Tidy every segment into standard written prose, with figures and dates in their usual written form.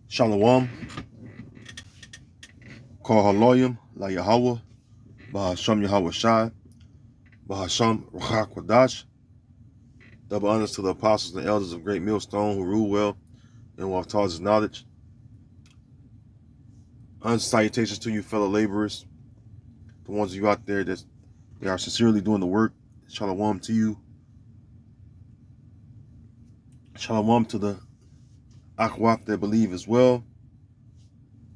Shalom, Kol Haloyim, La Yahweh, Bahasham Yahweh Shai, Bahasham Ruach Kwadash. Double honors to the apostles and elders of Great Millstone who rule well and walk towards his knowledge. Salutations to you, fellow laborers, the ones of you out there that are sincerely doing the work. Shalom to you. Shalom to the Akhwat that believe as well.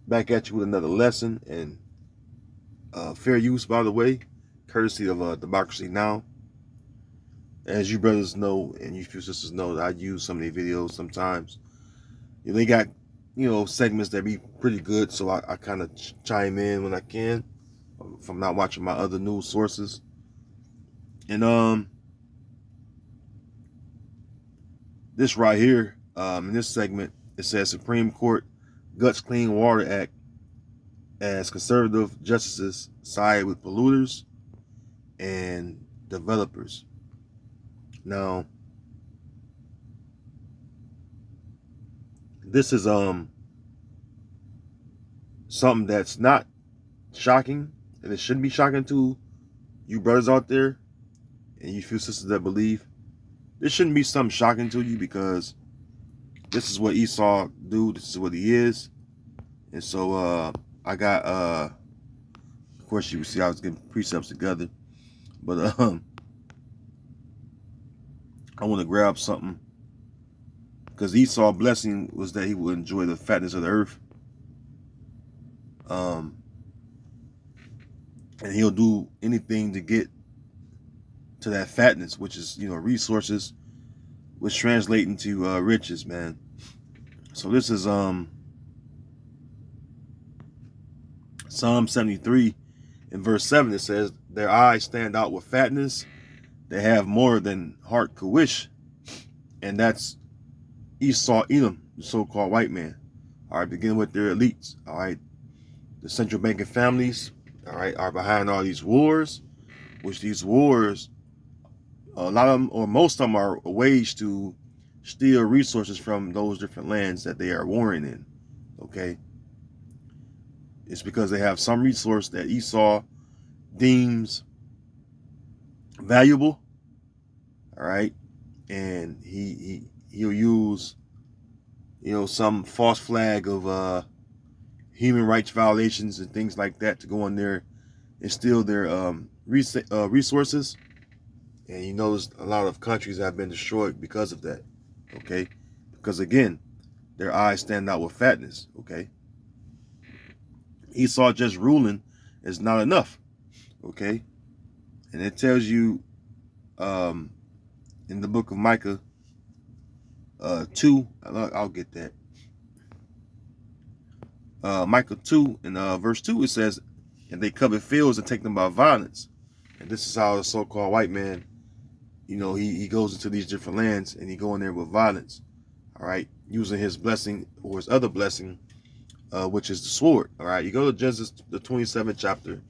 Back at you with another lesson and fair use, by the way, courtesy of Democracy Now! As you brothers know and you few sisters know, that I use some of these videos sometimes. They got, segments that be pretty good, so I kind of chime in when I can if I'm not watching my other news sources. And this right here, in this segment, it says Supreme Court guts Clean Water Act as conservative justices side with polluters and developers. Now, this is something that's not shocking, and it shouldn't be shocking to you brothers out there and you few sisters that believe. This shouldn't be something shocking to you, because this is what Esau do. This is what he is. And so I got of course you can see I was getting precepts together, but I want to grab something, because Esau's blessing was that he would enjoy the fatness of the earth. And he'll do anything to get to that fatness, which is, resources, which translate into riches, man. So this is Psalm 73 in verse 7. It says, their eyes stand out with fatness. They have more than heart could wish. And that's Esau, Edom, the so-called white man. All right, begin with their elites. All right, the central banking families, all right, are behind all these wars, which these wars, a lot of them, or most of them, are waged to steal resources from those different lands that they are warring in. Okay, it's because they have some resource that Esau deems valuable. All right, and he'll use, some false flag of human rights violations and things like that to go in there and steal their resources. And you notice a lot of countries have been destroyed because of that. Okay, because again, their eyes stand out with fatness. Okay, Esau just ruling is not enough. Okay, and it tells you in the book of Micah 2, I'll get that. Micah 2 in verse 2, it says, and they covet fields and take them by violence. And this is how the so-called white man, he goes into these different lands and he go in there with violence. All right, using his blessing or his other blessing, which is the sword. All right, you go to Genesis, the 27th chapter.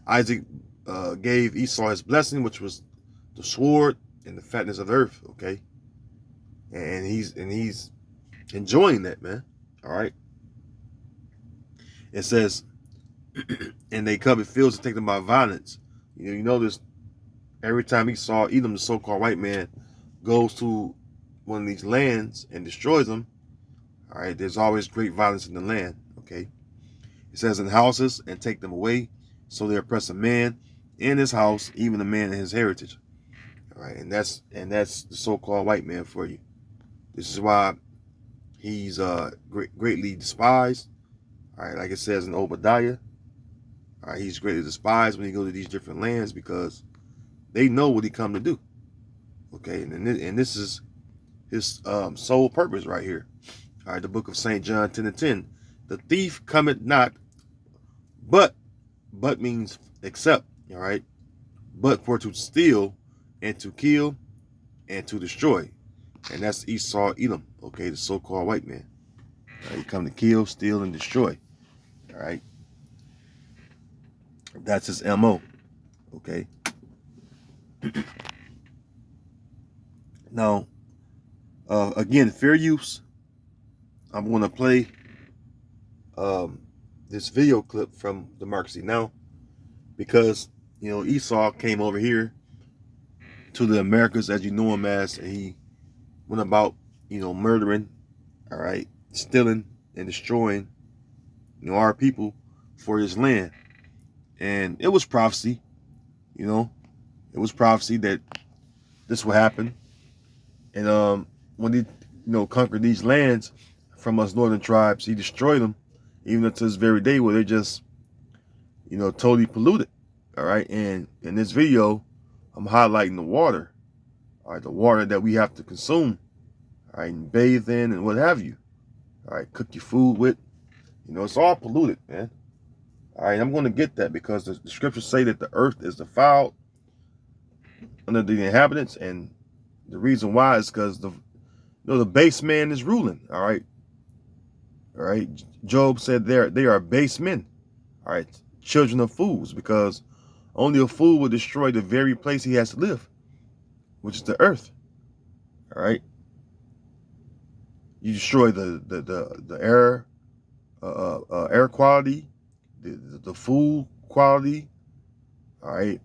Isaac gave Esau his blessing, which was the sword and the fatness of the earth. Okay, and he's enjoying that, man. All right. It says, and they covet fields and take them by violence. You notice every time Esau, Edom, the so-called white man, goes to one of these lands and destroys them, all right, there's always great violence in the land. Okay. It says, in houses and take them away, so they oppress a man in his house, even a man in his heritage. All right, and that's the so-called white man for you. This is why he's greatly despised. All right, like it says in Obadiah. All right, he's greatly despised when he goes to these different lands, because they know what he come to do. Okay, and this is his sole purpose right here. All right, the book of St. John 10:10. The thief cometh not, but means except. All right, but for to steal and to kill and to destroy. And that's Esau, Edom. Okay, the so-called white man. He come to kill, steal, and destroy. All right, that's his MO. Okay. Now, again, fair use. I'm going to play this video clip from Democracy Now! Because, Esau came over here to the Americas as you know him as, and he went about, murdering, all right, stealing and destroying, our people for his land. And it was prophecy, it was prophecy that this would happen. And when he, conquered these lands from us northern tribes, he destroyed them, even until this very day where they're just, totally polluted. All right. And in this video, I'm highlighting the water. All right, the water that we have to consume. All right, and bathe in and what have you. All right, cook your food with. It's all polluted, man. All right, I'm going to get that because the scriptures say that the earth is defiled under the inhabitants, and the reason why is because the base man is ruling. All right. Job said they are base men. All right, children of fools, because only a fool will destroy the very place he has to live, which is the earth. All right. You destroy the air, air quality, the food quality. All right.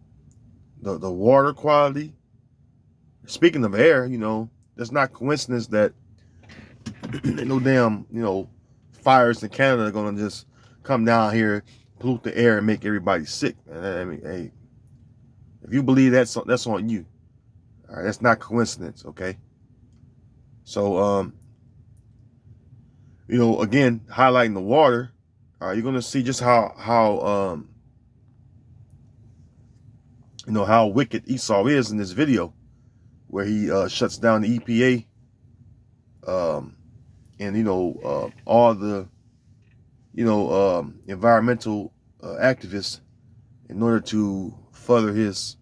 The water quality. Speaking of air, that's not coincidence that no damn, fires in Canada are gonna just come down here, pollute the air, and make everybody sick. I mean, hey, if you believe that's on you. All right, that's not coincidence, okay? So, again, highlighting the water, you're gonna see just how wicked Esau is in this video, where he shuts down the EPA, and all the environmental activists in order to further his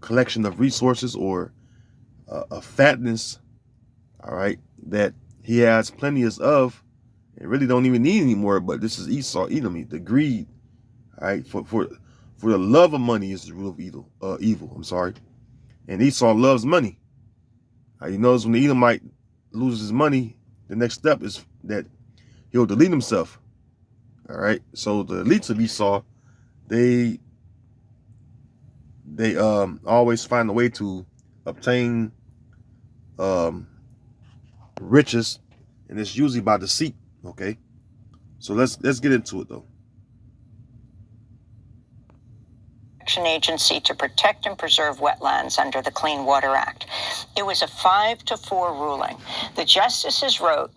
collection of resources, or a fatness, all right, that he has plenty of and really don't even need anymore. But this is Esau, Edom, the greed, all right, for the love of money is the root of evil. I'm sorry. And Esau loves money. You notice when the Edomite loses his money, the next step is that he'll delete himself. All right. So the elites of Esau, they always find a way to obtain riches, and it's usually by deceit. Okay. So let's get into it though. Agency to protect and preserve wetlands under the Clean Water Act. It was a 5-4 ruling. The justices wrote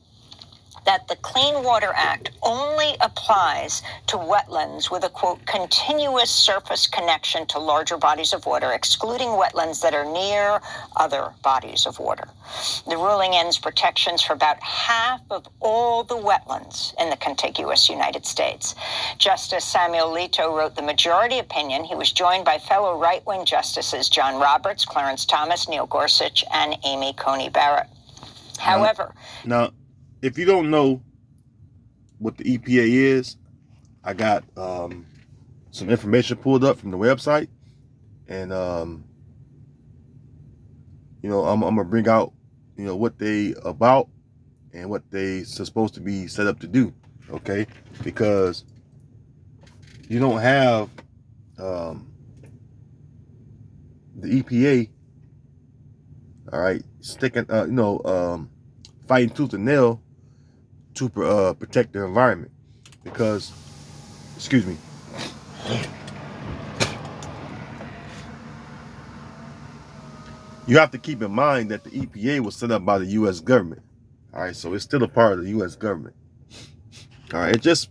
that the Clean Water Act only applies to wetlands with a, quote, continuous surface connection to larger bodies of water, excluding wetlands that are near other bodies of water. The ruling ends protections for about half of all the wetlands in the contiguous United States. Justice Samuel Alito wrote the majority opinion. He was joined by fellow right-wing justices John Roberts, Clarence Thomas, Neil Gorsuch, and Amy Coney Barrett. However, now if you don't know what the EPA is, I got some information pulled up from the website, and I'm gonna bring out what they about and what they supposed to be set up to do, okay? Because you don't have the EPA, all right, sticking fighting tooth and nail to protect the environment, because, excuse me, you have to keep in mind that the EPA was set up by the U.S. government. All right, so it's still a part of the U.S. government. All right, the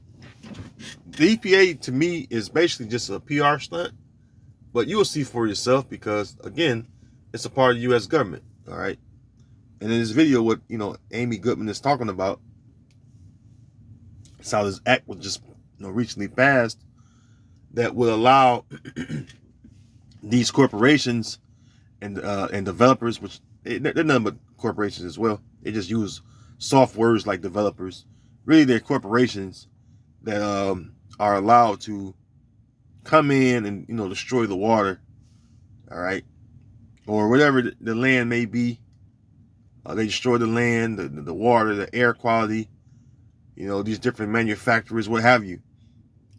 EPA to me is basically just a PR stunt, but you will see for yourself, because again, it's a part of the U.S. government. All right, and in this video, what Amy Goodman is talking about, it's how this act was just recently passed that would allow these corporations and developers, which they're nothing but corporations as well. They just use soft words like developers. Really, they're corporations that are allowed to come in and destroy the water, all right, or whatever the land may be, They destroy the land, the water, the air quality, these different manufacturers, what have you.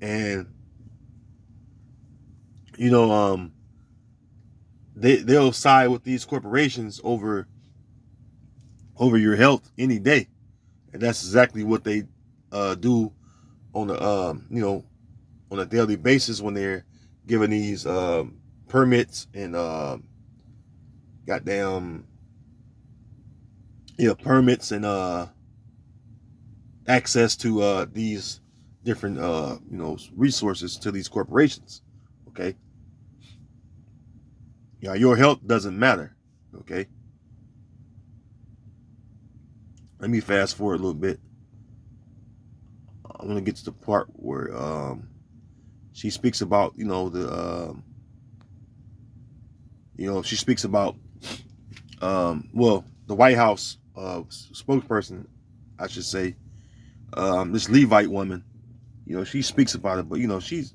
And, they'll side with these corporations over your health any day. And that's exactly what they do on the, on a daily basis when they're giving these permits and goddamn permits and access to these different resources to these corporations. Okay, your health doesn't matter. Okay, let me fast forward a little bit. I'm gonna get to the part where she speaks about she speaks about the White House spokesperson, I should say, this Levite woman. She speaks about it, but she's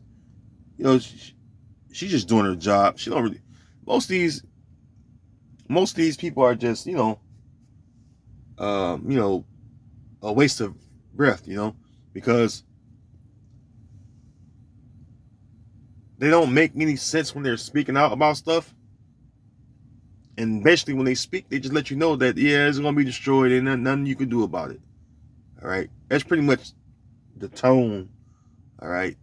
she's just doing her job. She don't really. Most of these people are just a waste of breath. Because they don't make any sense when they're speaking out about stuff. And basically, when they speak, they just let you know that it's gonna be destroyed and nothing you can do about it. All right, that's pretty much the tone. All right,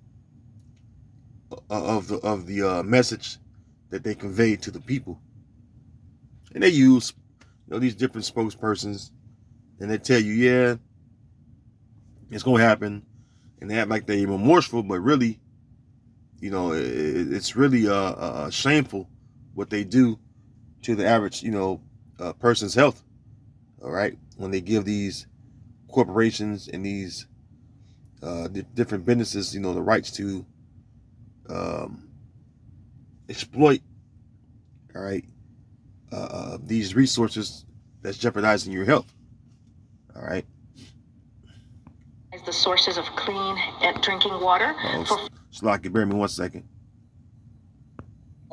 of the message that they convey to the people. And they use these different spokespersons, and they tell you, it's gonna happen, and they act like they're remorseful, but really, it's really shameful what they do to the average person's health. All right, when they give these corporations and these different businesses the rights to exploit, all right, these resources that's jeopardizing your health. All right. The sources of clean drinking water. Slocky, bear me 1 second.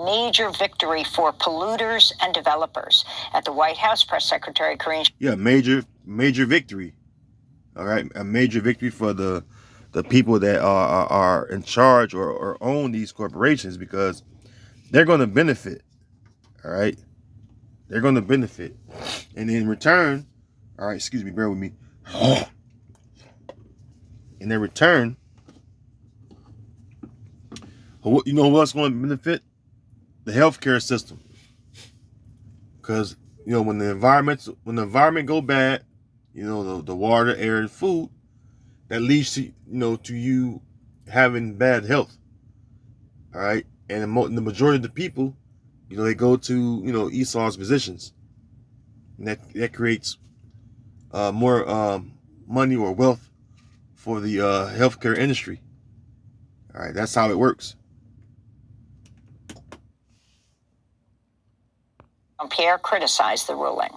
Major victory for polluters and developers. At the White House, Press Secretary Karine. Yeah, major victory. All right, a major victory for the people that are in charge or own these corporations, because they're going to benefit. All right, they're going to benefit, and in return, all right, excuse me, bear with me. In their return, what's going to benefit? The healthcare system. Because when the environment go bad, the water, air, and food, that leads to to you having bad health. All right, and the majority of the people, they go to Esau's positions, and that creates more money or wealth for the healthcare industry. All right, that's how it works. Pierre criticized the ruling.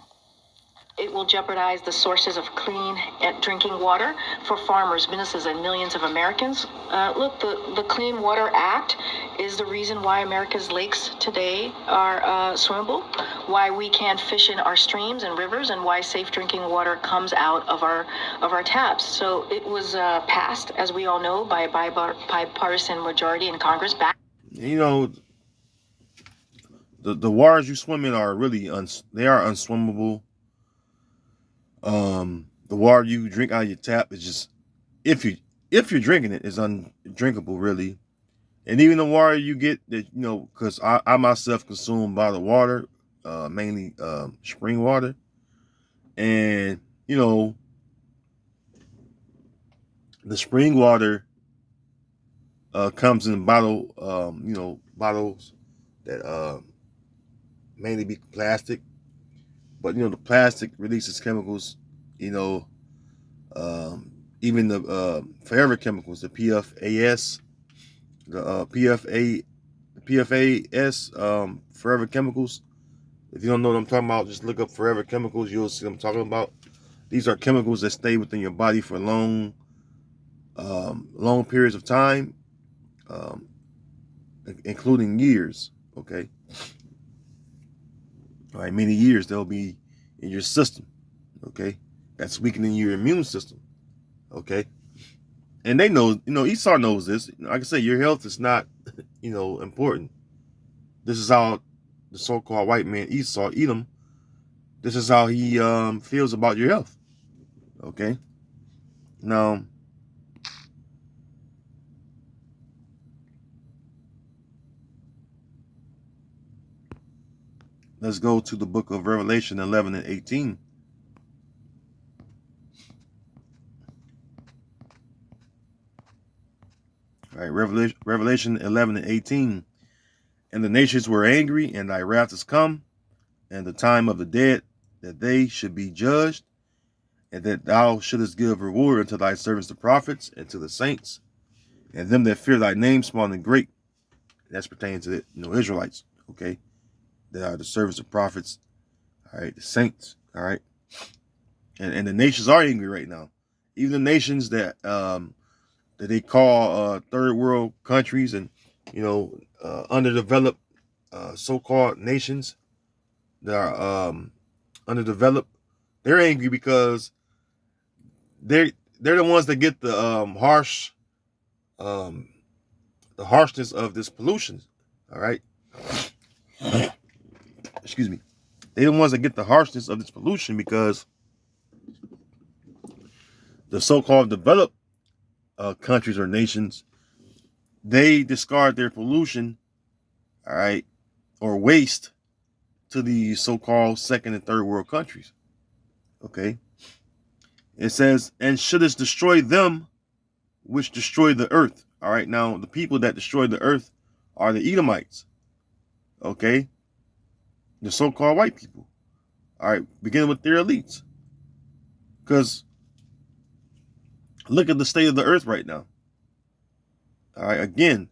It will jeopardize the sources of clean drinking water for farmers, businesses, and millions of Americans. Look, the Clean Water Act is the reason why America's lakes today are swimmable, why we can fish in our streams and rivers, and why safe drinking water comes out of our taps. So it was passed, as we all know, by a bipartisan majority in Congress. The waters you swim in are really they are unswimmable. The water you drink out of your tap is just, if you're drinking it, is undrinkable, really. And even the water you get that, because I myself consume bottled water, mainly spring water, and the spring water comes in bottles that mainly be plastic. But the plastic releases chemicals, even the forever chemicals, the PFAS, PFAS, forever chemicals. If you don't know what I'm talking about, just look up forever chemicals. You'll see what I'm talking about. These are chemicals that stay within your body for long periods of time, including years. Okay. All right, many years they'll be in your system. Okay, that's weakening your immune system. Okay, and they know, Esau knows this. Like I say, your health is not, important. This is how the so-called white man Esau, Edom, this is how he feels about your health. Okay, now let's go to the book of Revelation 11 and 18. All right, Revelation 11 and 18. And the nations were angry, and thy wrath is come, and the time of the dead, that they should be judged, and that thou shouldest give reward unto thy servants the prophets, and to the saints, and them that fear thy name, small and great. That's pertaining to the Israelites. Okay, they are the servants of prophets. All right, the saints. All right, and the nations are angry right now. Even the nations that they call third world countries and underdeveloped so-called nations that are underdeveloped, they're angry because they're the ones that get the harshness of this pollution. All right, excuse me. They're the ones that get the harshness of this pollution because the so-called developed countries or nations, they discard their pollution, all right, or waste to the so-called second and third world countries. Okay, it says, and shouldest destroy them which destroy the earth. All right, now the people that destroy the earth are the Edomites. Okay, the so-called white people. All right, beginning with their elites. Because look at the state of the earth right now. All right, again,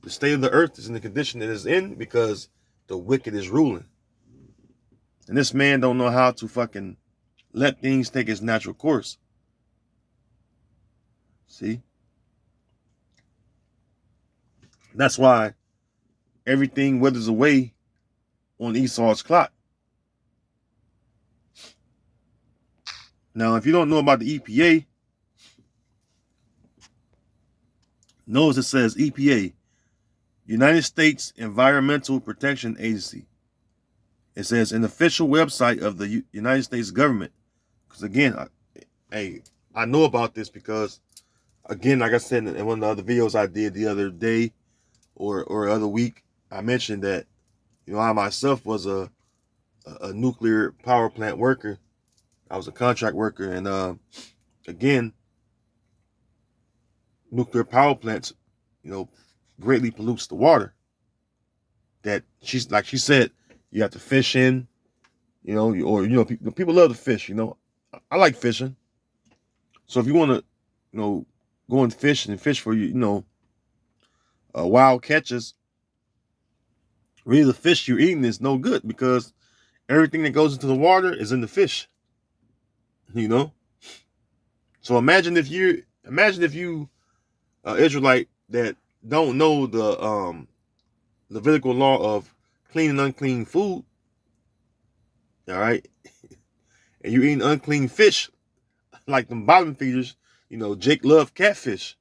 the state of the earth is in the condition it is in because the wicked is ruling. And this man don't know how to fucking let things take its natural course. See? That's why everything withers away on Esau's clock. Now, if you don't know about the EPA, notice it says EPA, United States Environmental Protection Agency. It says an official website of the United States government. Because again, I know about this because, again, like I said in one of the other videos I did the other day or other week, I mentioned that, I myself was a nuclear power plant worker. I was a contract worker. And again, nuclear power plants, greatly pollutes the water. That she said, you have to fish in, people love to fish, I like fishing. So if you want to, go and fish for wild catches, really the fish you're eating is no good because everything that goes into the water is in the fish. So imagine if you Israelite that don't know the Levitical law of clean and unclean food, all right, and you're eating unclean fish like them bottom feeders, Jake love catfish,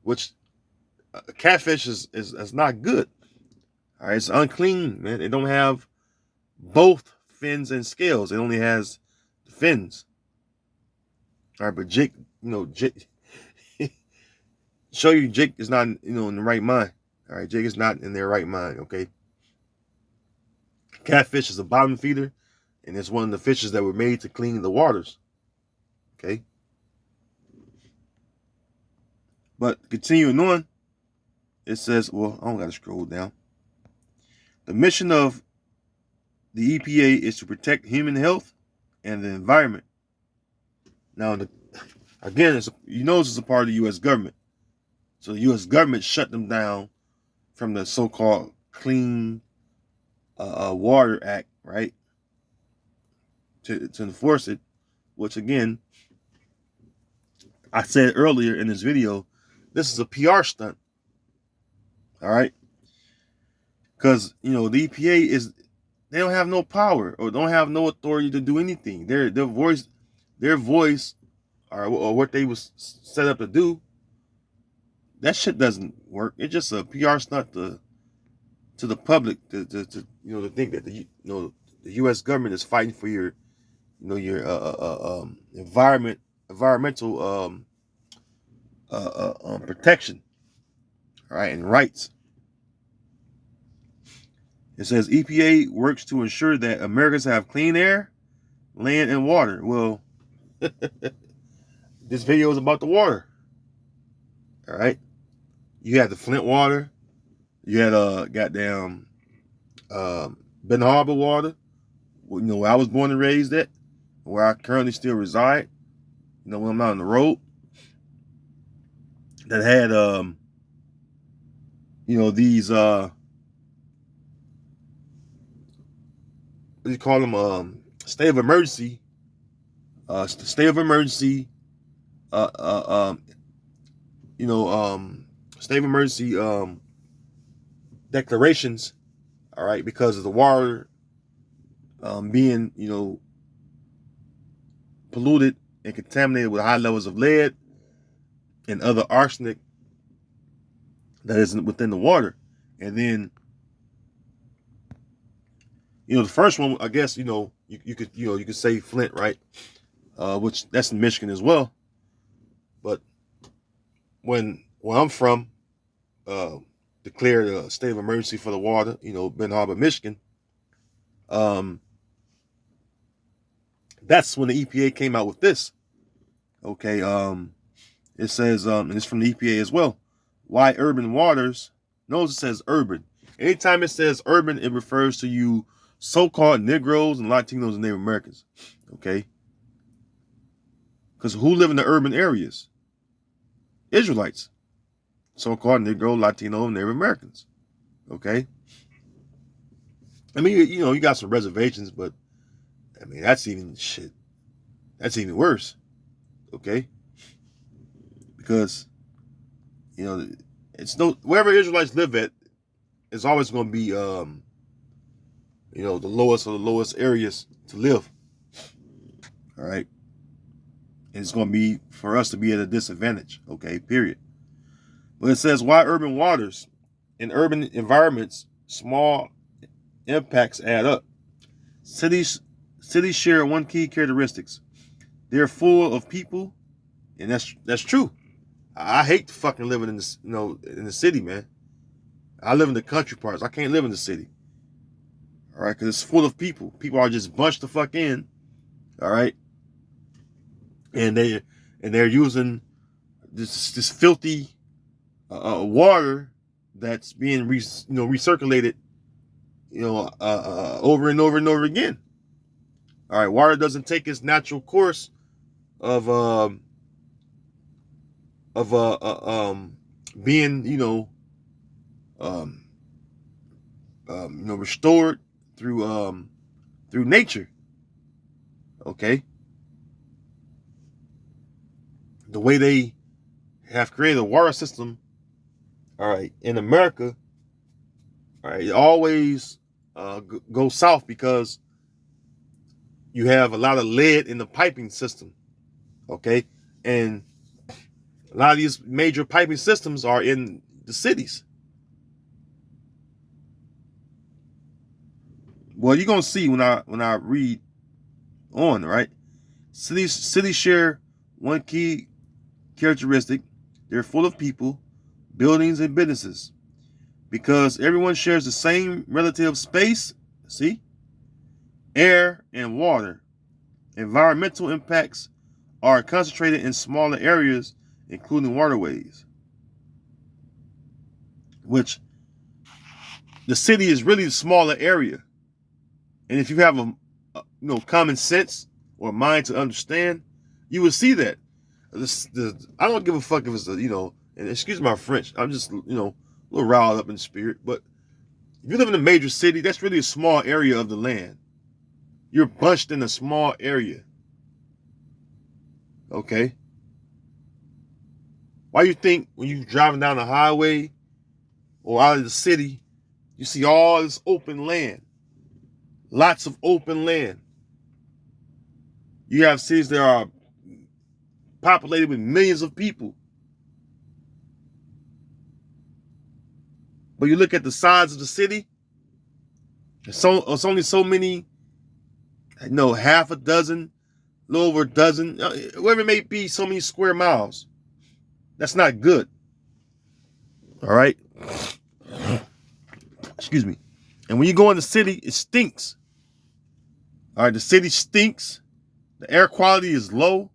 which catfish is not good. All right, it's unclean, man. It don't have both fins and scales. It only has the fins. All right, but Jake, Jake, show you Jake is not, in the right mind. All right, Jake is not in their right mind. Okay, catfish is a bottom feeder, and it's one of the fishes that were made to clean the waters. Okay, but continuing on, it says, well, I don't got to scroll down. The mission of the EPA is to protect human health and the environment. Now, again, this is a part of the U.S. government. So the U.S. government shut them down from the so-called Clean Water Act, right? To enforce it, which again, I said earlier in this video, this is a PR stunt. All right? Because, the EPA they don't have no power or don't have no authority to do anything. Their voice, or what they was set up to do, that shit doesn't work. It's just a PR stunt to the public to think that the U.S. government is fighting for your your environmental protection, all right, and rights. It says EPA works to ensure that Americans have clean air, land, and water. Well, this video is about the water. All right, you had the Flint water, you had goddamn Ben Harbor water. Where I was born and raised at, where I currently still reside. When I'm not on the road, that had these what do you call them, state of emergency state of emergency uh, uh um state of emergency declarations, all right, because of the water being polluted and contaminated with high levels of lead and other arsenic that isn't within the water. And then the first one, I guess, you could say Flint, right? Which that's in Michigan as well. But where I'm from, declared a state of emergency for the water, Ben Harbor, Michigan. That's when the EPA came out with this. Okay, it says, and it's from the EPA as well. Why urban waters? Notice it says urban. Anytime it says urban, it refers to you so-called Negroes and Latinos and Native Americans. Okay, because who live in the urban areas? Israelites, so-called Negro, Latino, and Native Americans. Okay, I mean, you got some reservations, but I mean that's even worse. Okay, because it's wherever Israelites live at, it's always going to be the lowest of the lowest areas to live. All right, and it's going to be for us to be at a disadvantage. Okay, period. But it says, why urban waters? In urban environments, small impacts add up. Cities share one key characteristics: they're full of people, and that's true. I hate fucking living in this, in the city, man. I live in the country parts. I can't live in the city. All right, because it's full of people. People are just bunched the fuck in. All right, and they're using this filthy water that's being recirculated, over and over and over again. All right, water doesn't take its natural course of being restored through nature. Okay, the way they have created a water system, all right, in America, all right, it always goes south because you have a lot of lead in the piping system. Okay, and a lot of these major piping systems are in the cities. Well, you're gonna see when I read on, right? Cities share one key characteristic: they're full of people, buildings, and businesses. Because everyone shares the same relative space, see, air, and water. Environmental impacts are concentrated in smaller areas, including waterways. Which the city is really a smaller area. And if you have a common sense or mind to understand, you would see that. I don't give a fuck if it's and excuse my French, I'm just a little riled up in spirit, but if you live in a major city, that's really a small area of the land. You're bunched in a small area. Okay? Why you think when you're driving down the highway or out of the city, you see all this open land? Lots of open land. You have cities that are populated with millions of people. But you look at the size of the city, it's only so many, half a dozen, a little over a dozen, whatever it may be, so many square miles. That's not good. All right? Excuse me. And when you go in the city, it stinks. All right, the city stinks. The air quality is low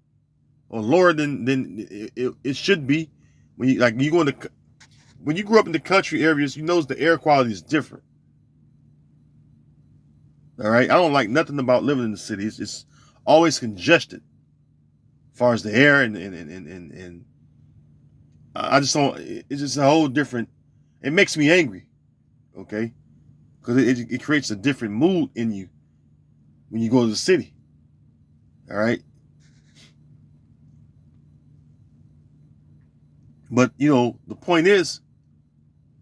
or lower than it should be. When you grew up in the country areas, you notice the air quality is different. All right, I don't like nothing about living in the city. It's always congested, as far as the air and I just don't. It's just a whole different. It makes me angry. Okay, because it creates a different mood in you when you go to the city. All right, but the point is,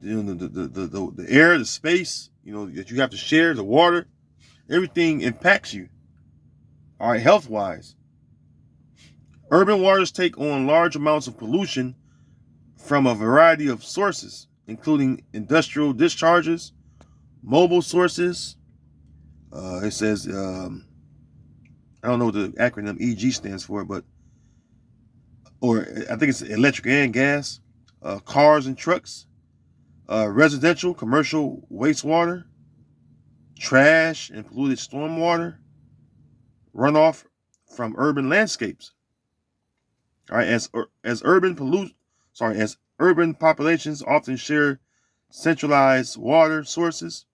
the air, the space, that you have to share, the water, everything impacts you. All right, health wise, urban waters take on large amounts of pollution from a variety of sources, including industrial discharges, mobile sources. It says, I don't know what the acronym EG stands for, or I think it's electric and gas, cars and trucks, residential, commercial wastewater, trash and polluted stormwater, runoff from urban landscapes. All right, as urban populations often share centralized water sources,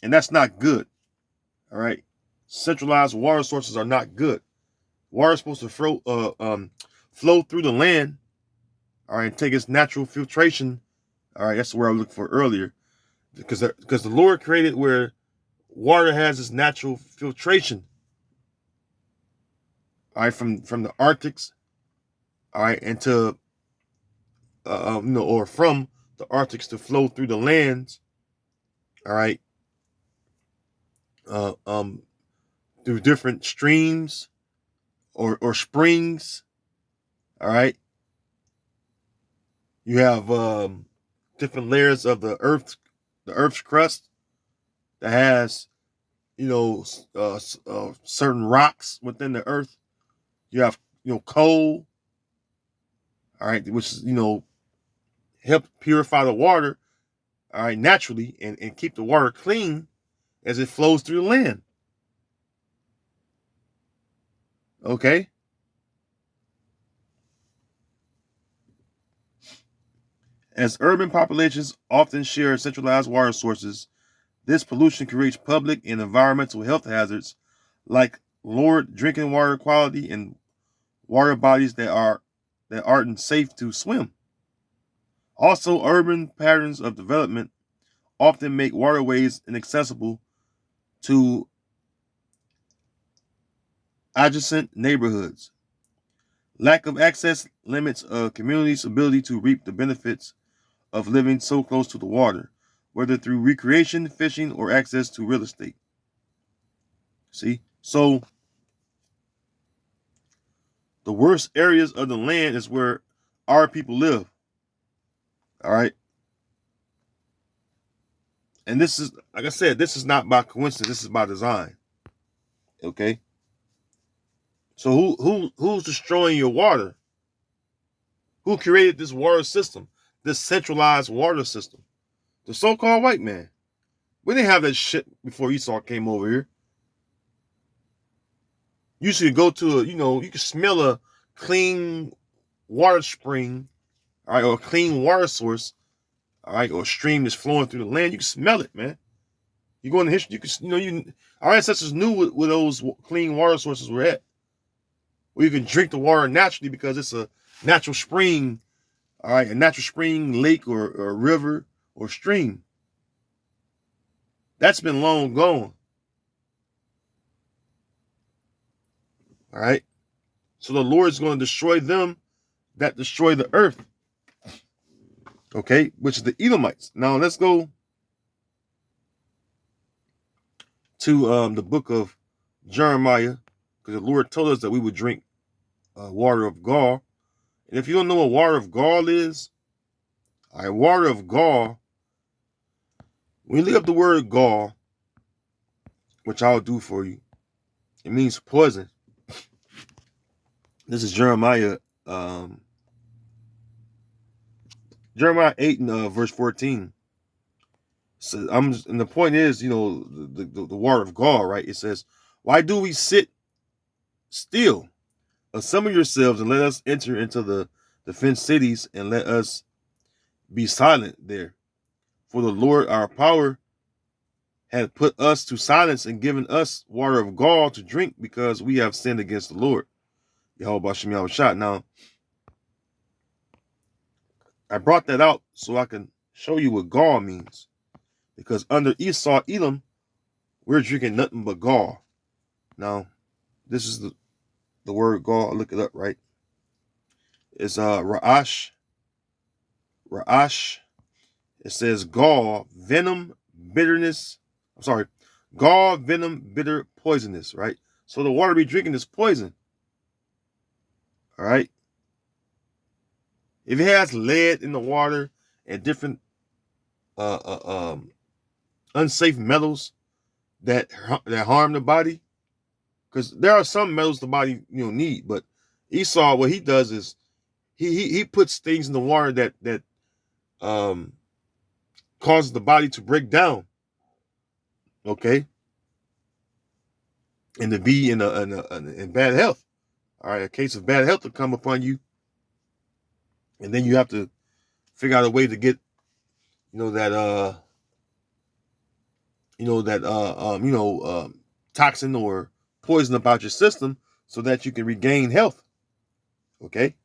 and that's not good. All right, centralized water sources are not good. Water is supposed to flow through the land. All right, and take its natural filtration. All right, that's where I was looking for earlier, because the Lord created where water has its natural filtration. All right, from the Arctics. All right, and to or from the Arctics to flow through the lands. All right, uh, um, through different streams or springs. All right, you have different layers of the Earth's crust that has certain rocks within the Earth. You have coal. All right, which is help purify the water. All right, naturally, and keep the water clean as it flows through the land. Okay. As urban populations often share centralized water sources, this pollution creates public and environmental health hazards like lowered drinking water quality and water bodies that aren't safe to swim. Also, urban patterns of development often make waterways inaccessible to adjacent neighborhoods. Lack of access limits a community's ability to reap the benefits of living so close to the water, whether through recreation, fishing, or access to real estate. See? So the worst areas of the land is where our people live. All right. And this is, like I said, this is not by coincidence. This is by design. Okay. So who's destroying your water? Who created this water system? This centralized water system? The so-called white man. We didn't have that shit before Esau came over here. You should go to you can smell a clean water spring, all right, or a clean water source, all right, or a stream that's flowing through the land. You can smell it, man. You go in the history, you can, our ancestors knew where those clean water sources were at. Where you can drink the water naturally because it's a natural spring, all right, a natural spring, lake, or river, or stream. That's been long gone. All right. So the Lord is going to destroy them that destroy the earth. Okay, which is the Edomites. Now let's go to the book of Jeremiah, because the Lord told us that we would drink water of gall. And if you don't know what water of gall is, all right, water of gall, when you look up the word gall, which I'll do for you, it means poison. This is Jeremiah, Jeremiah 8 and verse 14. So and the point is, the water of gall, right? It says, "Why do we sit still? Assemble yourselves and let us enter into the fenced cities, and let us be silent there. For the Lord our power had put us to silence and given us water of gall to drink, because we have sinned against the Lord." Yehovah Shem Yahushua. Now, I brought that out so I can show you what gall means. Because under Esau, Edom, we're drinking nothing but gall. Now, this is the word gall. I'll look it up, right? It's Ra'ash. Ra'ash. It says gall, venom, bitterness. I'm sorry. Gall, venom, bitter, poisonous, right? So the water we're drinking is poison. All right. If it has lead in the water and different unsafe metals that harm the body, because there are some metals the body need, but Esau, what he does is he puts things in the water that causes the body to break down, okay, and to be in bad health. All right, a case of bad health will come upon you, and then you have to figure out a way to get toxin or poison about your system so that you can regain health. Okay,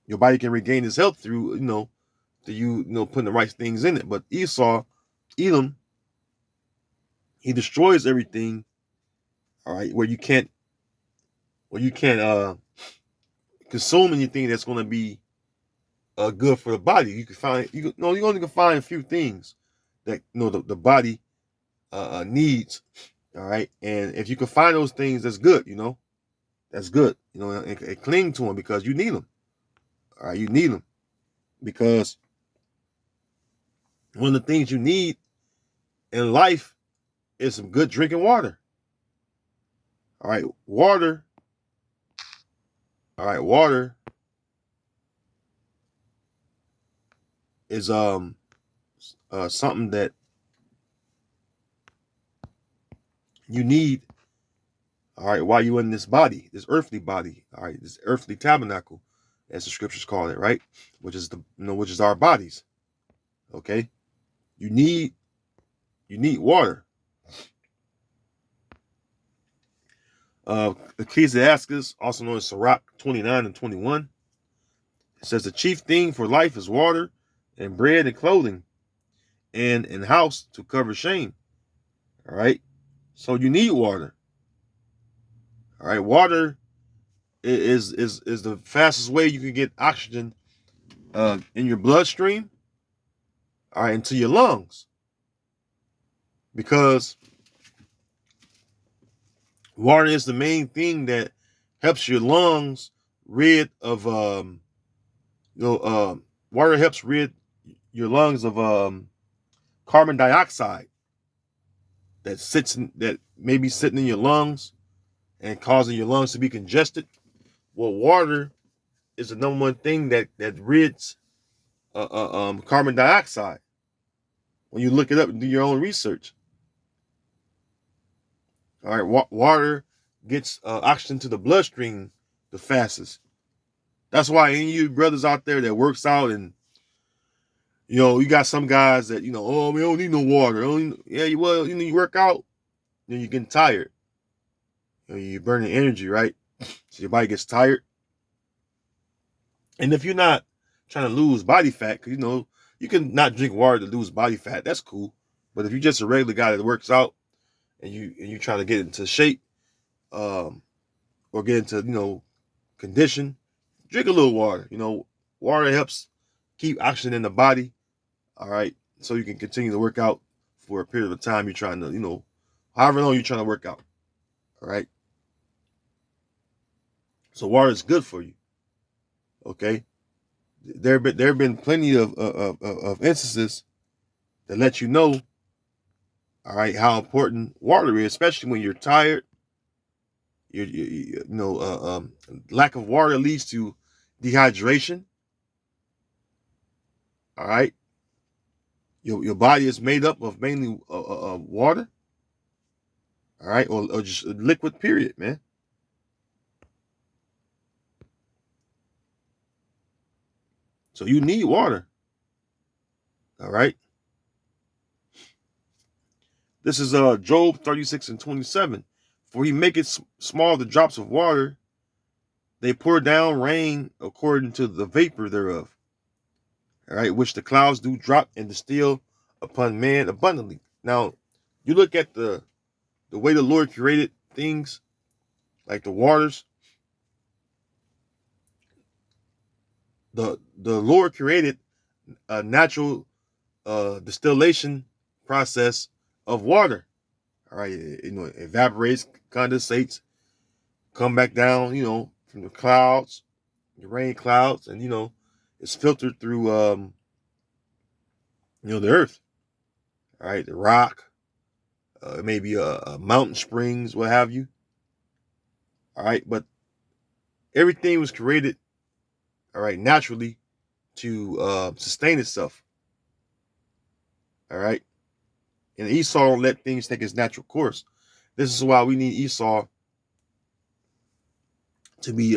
your body can regain its health through putting the right things in it. But Esau, Edom, he destroys everything. All right, where you can't consume anything that's going to be good for the body. You only can find a few things that the body needs. All right, and if you can find those things, that's good. That's good. And cling to them, because you need them. All right, you need them, because one of the things you need in life is some good drinking water. All right, water. All right, water is something that you need. All right, while you're in this body, this earthly body. All right, this earthly tabernacle, as the scriptures call it, right? Which is which is our bodies. Okay, you need water. Ecclesiastes, also known as Sirach 29 and 21, it says the chief thing for life is water, and bread and clothing, and house to cover shame. All right, so you need water. All right, water is the fastest way you can get oxygen in your bloodstream, all right, into your lungs, because water is the main thing that helps your lungs rid of water helps rid your lungs of carbon dioxide that may be sitting in your lungs and causing your lungs to be congested. Well, water is the number one thing that rids carbon dioxide. When you look it up and do your own research. All right, water gets oxygen to the bloodstream the fastest. That's why any of you brothers out there that works out, and you got some guys that oh, we don't need no water. You work out, then you're getting tired. You're burning energy, right? So your body gets tired. And if you're not trying to lose body fat, because you can not drink water to lose body fat, that's cool. But if you're just a regular guy that works out and you're trying to get into shape, or get into condition, drink a little water. Water helps keep oxygen in the body. All right, so you can continue to work out for a period of time you're trying to however long you're trying to work out. All right. So water is good for you. Okay. There have been plenty of instances that let you know, all right, how important water is, especially when you're tired. Lack of water leads to dehydration. All right. Your body is made up of mainly water. All right. Or just liquid, period, man. So you need water. All right. This is Job 36:27. For he maketh small the drops of water, they pour down rain according to the vapor thereof. All right, which the clouds do drop and distill upon man abundantly. Now, you look at the way the Lord created things, like the waters. The Lord created a natural distillation process of water. All right, it evaporates, condensates, come back down, from the clouds, the rain clouds, and it's filtered through the earth. All right, the rock, maybe a mountain springs, what have you. All right, but everything was created, all right, naturally to sustain itself. All right, and Esau let things take its natural course. This is why we need Esau to be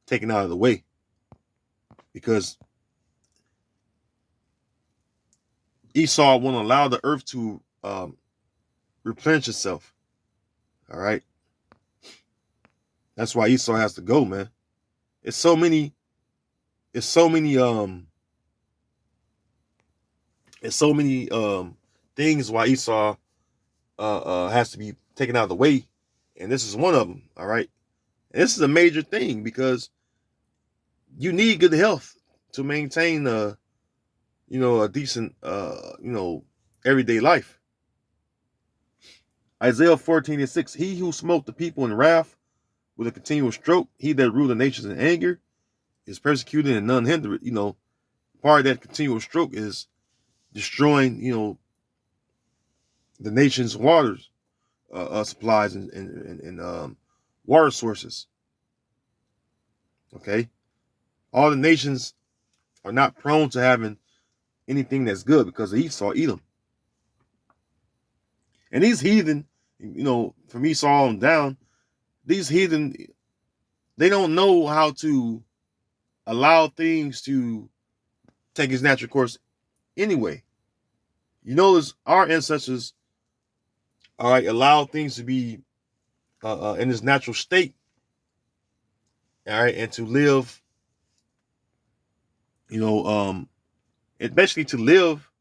taken out of the way, because Esau won't allow the earth to replenish itself. All right, that's why Esau has to go, man. It's so many. It's so many. It's so many things why Esau has to be taken out of the way, and this is one of them. All right, and this is a major thing because you need good health to maintain a decent everyday life. Isaiah 14:6. He who smote the people in wrath with a continual stroke, he that ruled the nations in anger, is persecuted and none hinder it. Part of that continual stroke is destroying, the nation's waters supplies and water sources. Okay, all the nations are not prone to having anything that's good because of Esau, Edom, and these heathen, from Esau on down, these heathen, they don't know how to allow things to take its natural course anyway. Notice our ancestors, all right, allow things to be in its natural state, all right, and to live, and basically to live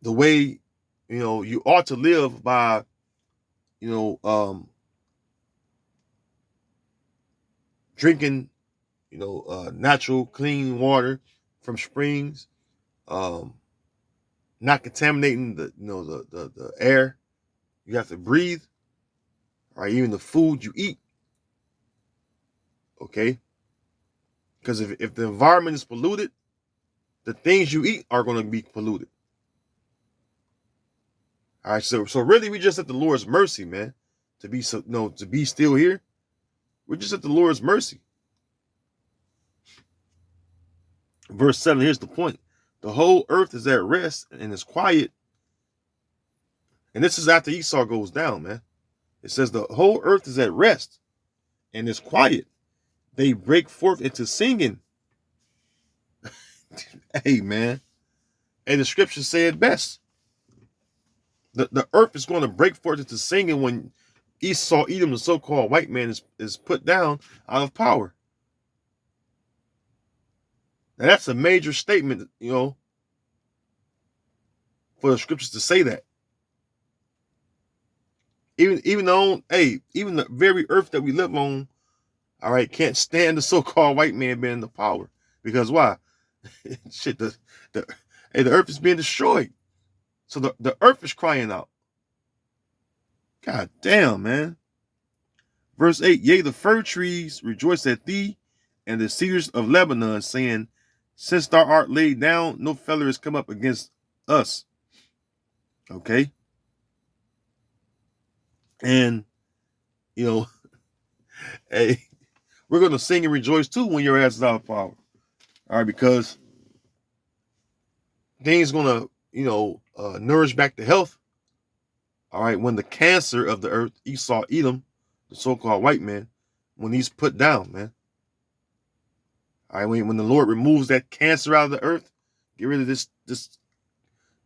the way, you ought to live by, drinking, natural clean water from springs, um, not contaminating the air you have to breathe, or even the food you eat. Okay, because if the environment is polluted, the things you eat are going to be polluted. All right, so really, we just at the Lord's mercy, man, to be to be still here. We're just at the Lord's mercy. Verse 7. Here's the point: the whole earth is at rest and is quiet. And this is after Esau goes down, man. It says the whole earth is at rest and is quiet. They break forth into singing. Hey, man. And the scriptures say it best. The earth is going to break forth into singing when Esau, Edom, the so-called white man, is put down out of power. Now that's a major statement, for the scriptures to say that. Even the very earth that we live on, all right, can't stand the so-called white man being in the power. Because why? Shit, the earth is being destroyed. So the earth is crying out. God damn, man. Verse 8, yea, the fir trees rejoice at thee, and the cedars of Lebanon, saying, since thou art laid down, no feller has come up against us. Okay? And, you know, hey, we're going to sing and rejoice too when your ass is out of power. All right, because things going to, nourish back to health. All right, when the cancer of the earth, Esau, Edom, the so-called white man, when he's put down, man. All right, when the Lord removes that cancer out of the earth, get rid of this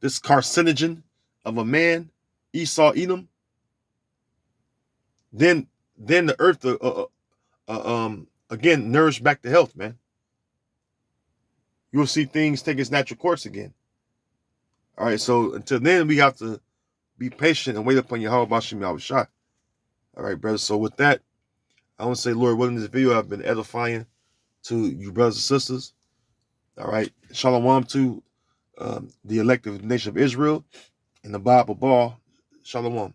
carcinogen of a man, Esau, Edom, then the earth again nourish back to health, man. You'll see things take its natural course again. All right, so until then, we have to be patient and wait upon Yahweh Bashim Yahushua. All right, brothers. So with that, I want to say, Lord willing, this video have been edifying to you brothers and sisters. All right, shalom to the elective nation of Israel and the Bible ball. Shalom.